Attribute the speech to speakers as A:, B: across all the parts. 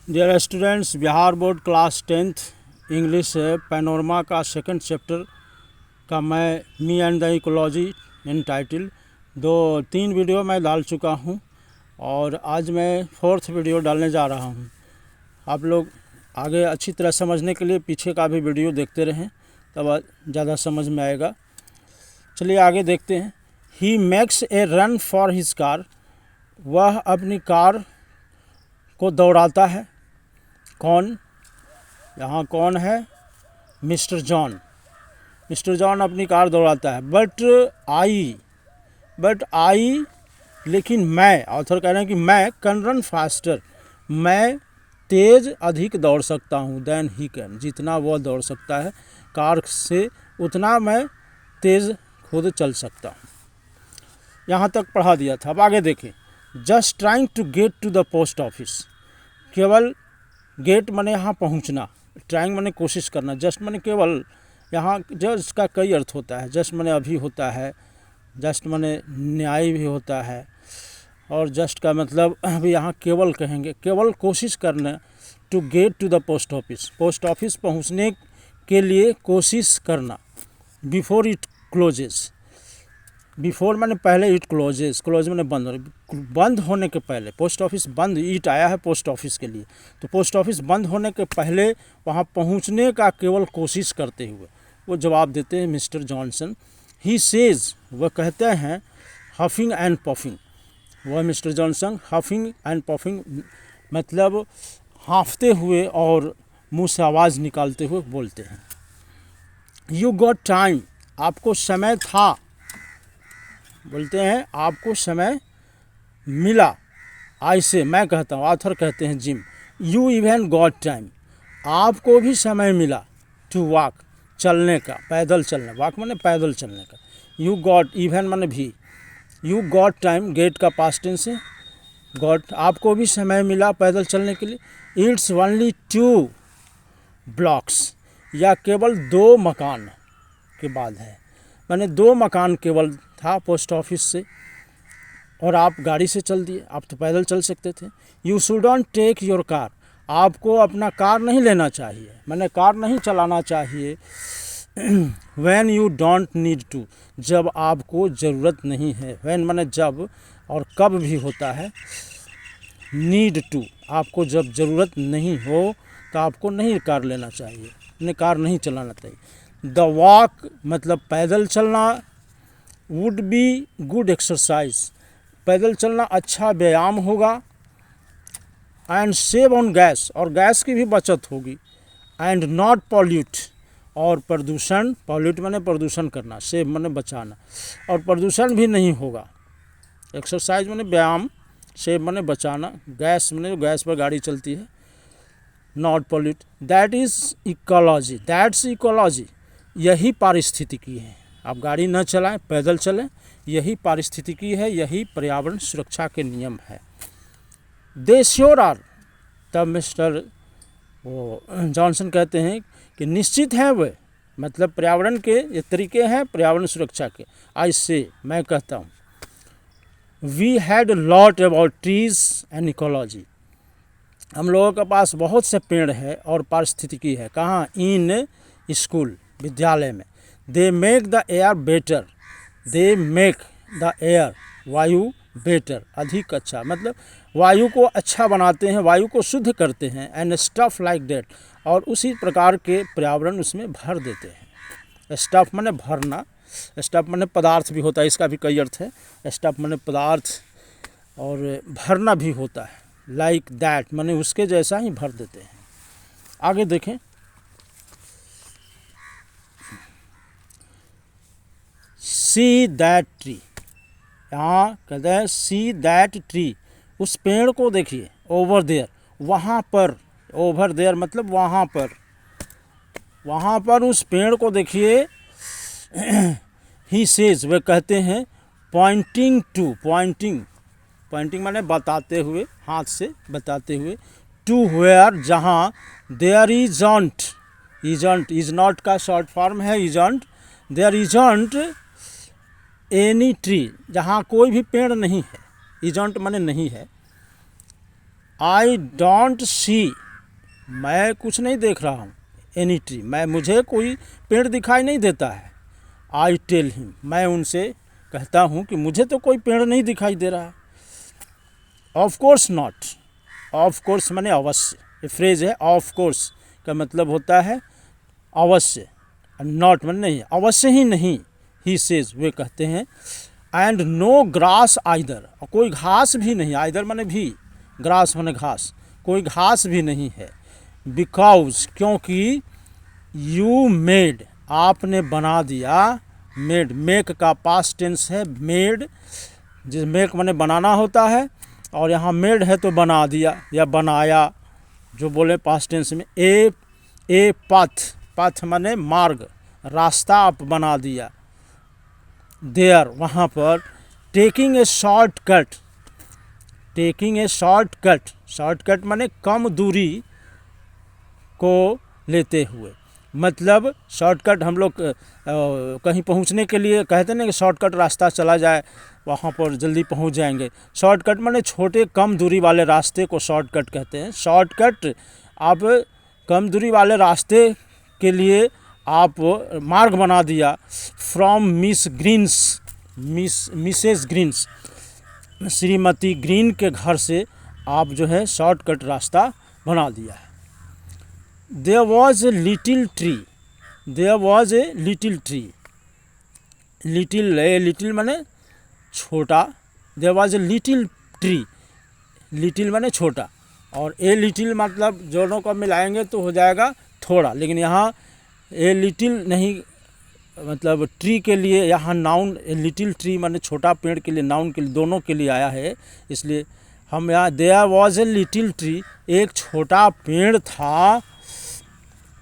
A: Dear students, Bihar board class 10th English panorama का second chapter का मैं me and the ecology in title 2-3 video मैं डाल चुका हूं और आज मैं 4th वीडियो डालने जा रहा हूं। आप लोग आगे अच्छी तरह समझने के लिए पीछे का भी वीडियो देखते रहें, तब ज़्यादा समझ में आएगा। चलिए आगे देखते हैं। He makes a run for his car, वह अपनी कार को दौड़ाता है। कौन? यहाँ कौन है? Mister John. मिस्टर जॉन अपनी कार दौड़ाता है। बट आई लेकिन मैं, ऑथर कह रहे हैं कि मैं कैन रन फास्टर, मैं तेज़ अधिक दौड़ सकता हूँ देन ही कैन, जितना वह दौड़ सकता है कार से उतना मैं तेज़ खुद चल सकता हूँ। यहाँ तक पढ़ा दिया था। अब आगे देखें। Just trying to get to the post office, केवल गेट माने यहाँ पहुँचना, ट्राइंग माने कोशिश करना, जस्ट माने केवल। यहाँ जस्ट का कई अर्थ होता है। जस्ट माने अभी होता है, जस्ट माने न्याय भी होता है, और जस्ट का मतलब अभी यहाँ केवल कहेंगे, केवल कोशिश करना। To get to the post office, post office पहुँचने के लिए कोशिश करना। बिफोर इट क्लोजेस, बिफोर माने पहले, इट क्लोजेस, क्लोज माने बंद, बंद होने के पहले। पोस्ट ऑफिस बंद, इट आया है पोस्ट ऑफिस के लिए, तो पोस्ट ऑफिस बंद होने के पहले वहाँ पहुँचने का केवल कोशिश करते हुए वो जवाब देते हैं मिस्टर जॉनसन। ही सेज, वह कहते हैं हफिंग एंड पफिंग, वह मिस्टर जॉनसन हफिंग एंड पफिंग मतलब हाँफते हुए और मुँह से आवाज़ निकालते हुए बोलते हैं। यू गॉट टाइम, आपको समय था, बोलते हैं आपको समय मिला। आई से, मैं कहता हूँ, ऑथर कहते हैं gym. You even got time, आपको भी समय मिला। टू वॉक, चलने का, पैदल चलना, वॉक माने पैदल चलने का। यू गॉट, इवन माने भी। यू गॉट टाइम, गेट का पास्ट टेंस है, गॉट, आपको भी समय मिला पैदल चलने के लिए। इट्स ओनली 2 ब्लॉक्स, या केवल 2 मकान के बाद है, मैंने 2 मकान केवल था पोस्ट ऑफिस से, और आप गाड़ी से चल दिए, आप तो पैदल चल सकते थे। You shouldn't take your car, आपको अपना कार नहीं लेना चाहिए, मैंने कार नहीं चलाना चाहिए। When you don't need to, जब आपको ज़रूरत नहीं है। व्हेन माने जब, और कब भी होता है। नीड टू, आपको जब ज़रूरत नहीं हो तो आपको नहीं कार लेना चाहिए, अपने कार नहीं चलाना चाहिए। द वॉक मतलब पैदल चलना। वुड बी गुड एक्सरसाइज, पैदल चलना अच्छा व्यायाम होगा। एंड सेव ऑन गैस, और गैस की भी बचत होगी। एंड नॉट पॉल्यूट, और प्रदूषण, पॉल्यूट माने प्रदूषण करना, सेव माने बचाना, और प्रदूषण भी नहीं होगा। एक्सरसाइज माने व्यायाम, सेव माने बचाना, गैस माने गैस पर गाड़ी चलती है। Not pollute, that is ecology, that's ecology, यही पारिस्थितिकी है। आप गाड़ी न चलाएं, पैदल चलें, यही पारिस्थितिकी है, यही पर्यावरण सुरक्षा के नियम है। दे श्योर आर, तब मिस्टर जॉनसन कहते हैं कि निश्चित हैं वे, मतलब पर्यावरण के ये तरीके हैं पर्यावरण सुरक्षा के। आई से, मैं कहता हूँ। We had lot about trees and ecology, हम लोगों के पास बहुत से पेड़ है और पारिस्थितिकी है। कहाँ? इन स्कूल, विद्यालय में। They make the air better, they make the air, वायु बेटर, अधिक अच्छा, मतलब वायु को अच्छा बनाते हैं, वायु को शुद्ध करते हैं। एंड स्टफ लाइक दैट, और उसी प्रकार के पर्यावरण उसमें भर देते हैं। स्टफ माने भरना, स्टफ माने पदार्थ भी होता है, इसका भी कई अर्थ है। स्टफ माने पदार्थ, और भरना भी होता है। लाइक दैट माने उसके जैसा ही भर देते हैं। आगे देखें। सी दैट ट्री, यहाँ कहते हैं सी दैट ट्री, उस पेड़ को देखिए। ओवर देयर, वहाँ पर, ओवर देयर मतलब वहाँ पर, वहाँ पर उस पेड़ को देखिए। ही सेज, वे कहते हैं, पॉइंटिंग टू, पॉइंटिंग, पॉइंटिंग माने बताते हुए, हाथ से बताते हुए। टू वेयर, जहाँ। There isn't, isn't, is not का शॉर्ट फॉर्म है isn't. There isn't any tree, जहाँ कोई भी पेड़ नहीं है। इजंट माने नहीं है। आई डोंट सी, मैं कुछ नहीं देख रहा हूँ, एनी ट्री, मुझे कोई पेड़ दिखाई नहीं देता है। आई टेल हिम, मैं उनसे कहता हूँ कि मुझे तो कोई पेड़ नहीं दिखाई दे रहा है। Of course not, of course माने अवश्य, ये फ्रेज है। ऑफ कोर्स का मतलब होता है अवश्य, नॉट माने नहीं, अवश्य ही नहीं। ही सेज, वे कहते हैं। एंड नो ग्रास आइदर, कोई घास भी नहीं, आइदर माने भी, ग्रास माने घास, कोई घास भी नहीं है। बिकॉज, क्योंकि यू मेड, आपने बना दिया। मेड, मेक का पास्ट टेंस है मेड, जिस मेक माने बनाना होता है, और यहाँ मेड है तो बना दिया या बनाया, जो बोले पास्ट टेंस में। ए पथ, पथ माने मार्ग, रास्ता आप बना दिया। देयर, वहाँ पर। Taking a short cut, taking a short cut, short cut माने कम दूरी को लेते हुए, मतलब शॉर्टकट हम लोग कहीं पहुंचने के लिए कहते ना कि शॉर्टकट रास्ता चला जाए, वहाँ पर जल्दी पहुंच जाएंगे। शॉर्टकट माने छोटे कम दूरी वाले रास्ते को शॉर्टकट कहते हैं। शॉर्टकट, आप कम दूरी वाले रास्ते के लिए आप मार्ग बना दिया। From Miss Greens, Mrs Greens, श्रीमती ग्रीन के घर से आप जो है शॉर्टकट रास्ता बना दिया है। There was a little tree, there was a little tree, little माने छोटा, there was a little tree, little माने छोटा, और ए लिटिल मतलब दोनों को मिलाएंगे तो हो जाएगा थोड़ा, लेकिन यहाँ ए लिटिल नहीं, मतलब ट्री के लिए यहाँ नाउन, लिटिल ट्री माने छोटा पेड़ के लिए, नाउन के लिए, दोनों के लिए आया है, इसलिए हम यहाँ there was a little tree, एक छोटा पेड़ था।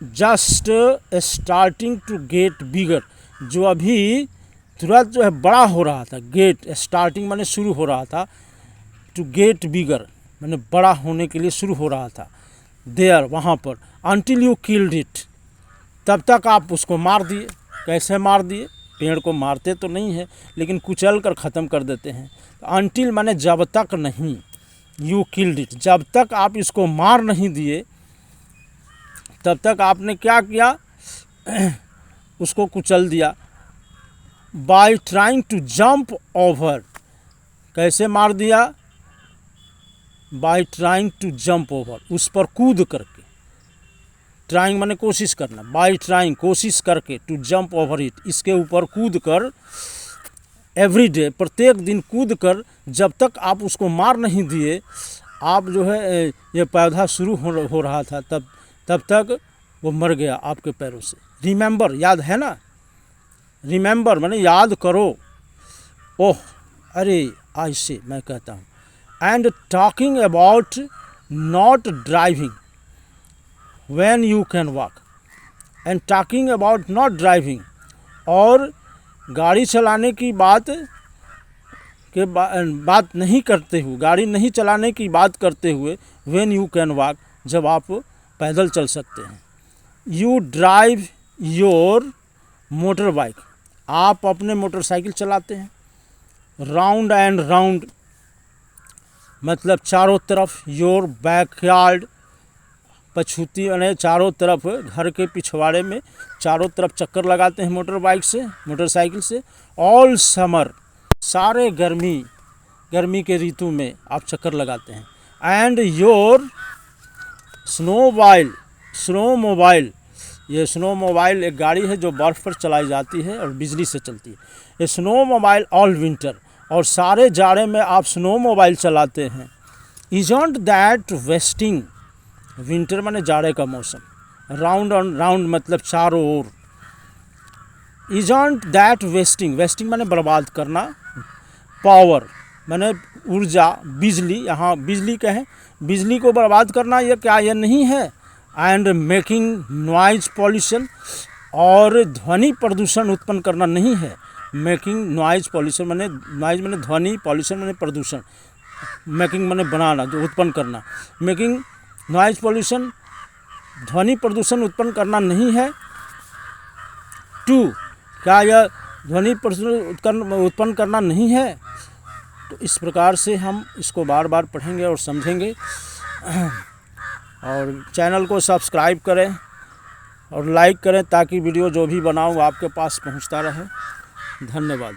A: Just starting to get bigger, जो अभी तुरंत जो है बड़ा हो रहा था। गेट, स्टार्टिंग माने शुरू हो रहा था, टू गेट बिगर माने बड़ा होने के लिए शुरू हो रहा था। देयर, वहाँ पर। अनटिल यू किल्ड इट, तब तक आप उसको मार दिए। कैसे मार दिए? पेड़ को मारते तो नहीं है, लेकिन कुचल कर ख़त्म कर देते हैं। अनटिल माने जब तक नहीं, यू किल्ड इट, जब तक आप इसको मार नहीं दिए तब तक आपने क्या किया? उसको कुचल दिया। By trying to jump over, कैसे मार दिया? By trying to jump over, उस पर कूद करके। ट्राइंग माने कोशिश करना, बाय ट्राइंग कोशिश करके, टू जंप ओवर इट, इसके ऊपर कूद कर। एवरी डे, प्रत्येक दिन कूद कर, जब तक आप उसको मार नहीं दिए, आप जो है ये पौधा शुरू हो रहा था, तब तक वो मर गया आपके पैरों से। रिमेंबर, याद है ना? रिमेंबर माने याद करो। ओह, अरे, आई से, मैं कहता हूँ। And talking about not driving when you can walk, and talking about not driving, और गाड़ी चलाने की बात नहीं करते हुए, गाड़ी नहीं चलाने की बात करते हुए, व्हेन यू कैन वॉक, जब आप पैदल चल सकते हैं। You drive your motor bike, आप अपने मोटरसाइकिल चलाते हैं। राउंड एंड राउंड मतलब चारों तरफ। योर बैकयार्ड, पछूती यानी चारों तरफ, घर के पिछवाड़े में चारों तरफ चक्कर लगाते हैं मोटरसाइकिल से। ऑल समर, सारे गर्मी के ऋतु में आप चक्कर लगाते हैं। एंड योर स्नो मोबाइल, ये स्नो मोबाइल एक गाड़ी है जो बर्फ़ पर चलाई जाती है और बिजली से चलती है। ये स्नो मोबाइल ऑल विंटर, और सारे जाड़े में आप स्नो मोबाइल चलाते हैं। इजंट दैट वेस्टिंग, विंटर माने जाड़े का मौसम। राउंड ऑन राउंड मतलब चारों ओर। इजंट दैट वेस्टिंग, वेस्टिंग माने बर्बाद करना। पावर माने ऊर्जा, बिजली, यहाँ बिजली का है, बिजली को बर्बाद करना, ये क्या ये नहीं है। एंड मेकिंग नॉइज पॉल्यूशन, और ध्वनि प्रदूषण उत्पन्न करना नहीं है। मेकिंग नॉइज पॉल्यूशन माने, नॉइज माने ध्वनि, पॉल्यूशन माने प्रदूषण, मेकिंग माने बनाना, जो उत्पन्न करना। मेकिंग नॉइज पॉल्यूशन, ध्वनि प्रदूषण उत्पन्न करना नहीं है। टू, क्या यह ध्वनि प्रदूषण उत्पन्न करना नहीं है? तो इस प्रकार से हम इसको बार बार पढ़ेंगे और समझेंगे। और चैनल को सब्सक्राइब करें और लाइक करें ताकि वीडियो जो भी बनाऊँ आपके पास पहुंचता रहे। धन्यवाद।